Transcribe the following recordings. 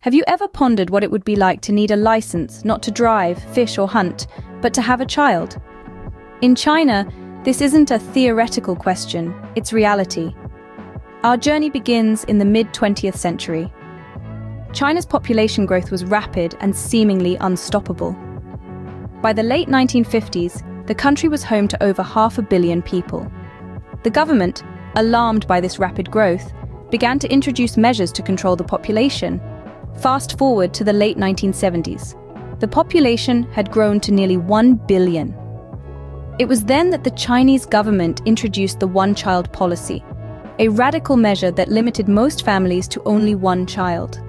Have you ever pondered what it would be like to need a license not to drive, fish, or hunt, but to have a child? In China, this isn't a theoretical question, it's reality. Our journey begins in the mid-20th century. China's population growth was rapid and seemingly unstoppable. By the late 1950s, the country was home to over 500 million people. The government, alarmed by this rapid growth, began to introduce measures to control the population. Fast forward to the late 1970s. The population had grown to nearly 1 billion. It was then that the Chinese government introduced the one-child policy, a radical measure that limited most families to only one child.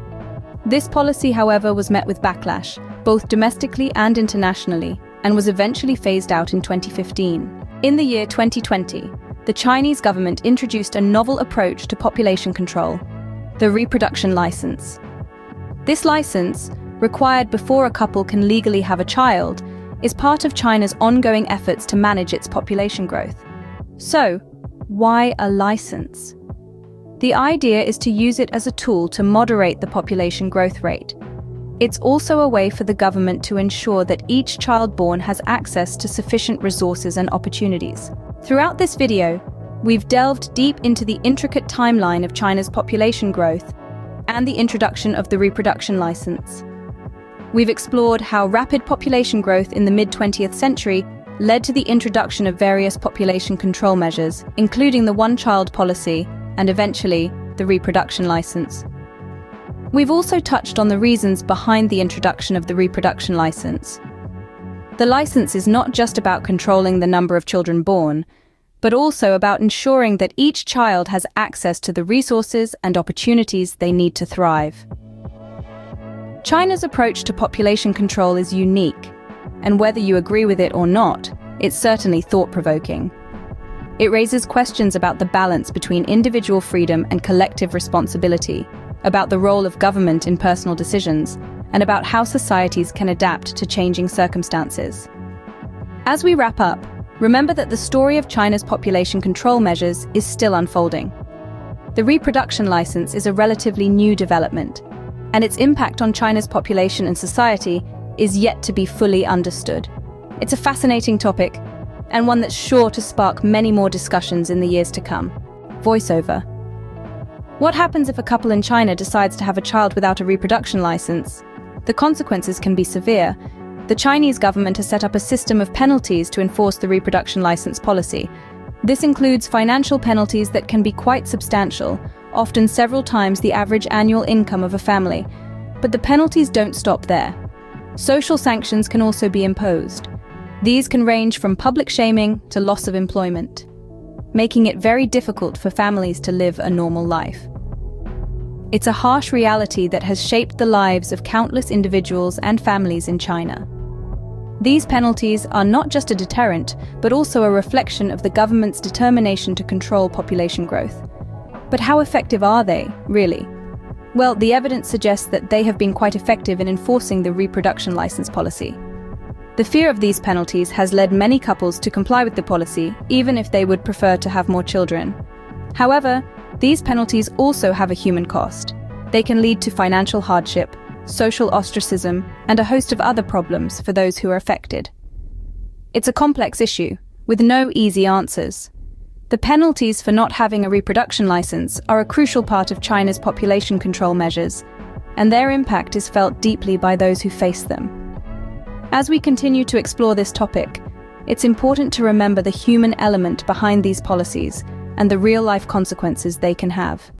This policy, however, was met with backlash, both domestically and internationally, and was eventually phased out in 2015. In the year 2020, the Chinese government introduced a novel approach to population control, the reproduction license. This license, required before a couple can legally have a child, is part of China's ongoing efforts to manage its population growth. So, why a license? The idea is to use it as a tool to moderate the population growth rate. It's also a way for the government to ensure that each child born has access to sufficient resources and opportunities. Throughout this video, we've delved deep into the intricate timeline of China's population growth and the introduction of the reproduction license. We've explored how rapid population growth in the mid-20th century led to the introduction of various population control measures, including the one-child policy and eventually the reproduction license. We've also touched on the reasons behind the introduction of the reproduction license. The license is not just about controlling the number of children born, but also about ensuring that each child has access to the resources and opportunities they need to thrive. China's approach to population control is unique, and whether you agree with it or not, it's certainly thought-provoking. It raises questions about the balance between individual freedom and collective responsibility, about the role of government in personal decisions, and about how societies can adapt to changing circumstances. As we wrap up, remember that the story of China's population control measures is still unfolding. The reproduction license is a relatively new development, and its impact on China's population and society is yet to be fully understood. It's a fascinating topic, and one that's sure to spark many more discussions in the years to come. Voiceover. What happens if a couple in China decides to have a child without a reproduction license? The consequences can be severe. The Chinese government has set up a system of penalties to enforce the reproduction license policy. This includes financial penalties that can be quite substantial, often several times the average annual income of a family. But the penalties don't stop there. Social sanctions can also be imposed. These can range from public shaming to loss of employment, making it very difficult for families to live a normal life. It's a harsh reality that has shaped the lives of countless individuals and families in China. These penalties are not just a deterrent, but also a reflection of the government's determination to control population growth. But how effective are they, really? Well, the evidence suggests that they have been quite effective in enforcing the reproduction license policy. The fear of these penalties has led many couples to comply with the policy, even if they would prefer to have more children. However, these penalties also have a human cost. They can lead to financial hardship, social ostracism, and a host of other problems for those who are affected. It's a complex issue, with no easy answers. The penalties for not having a reproduction license are a crucial part of China's population control measures, and their impact is felt deeply by those who face them. As we continue to explore this topic, it's important to remember the human element behind these policies and the real-life consequences they can have.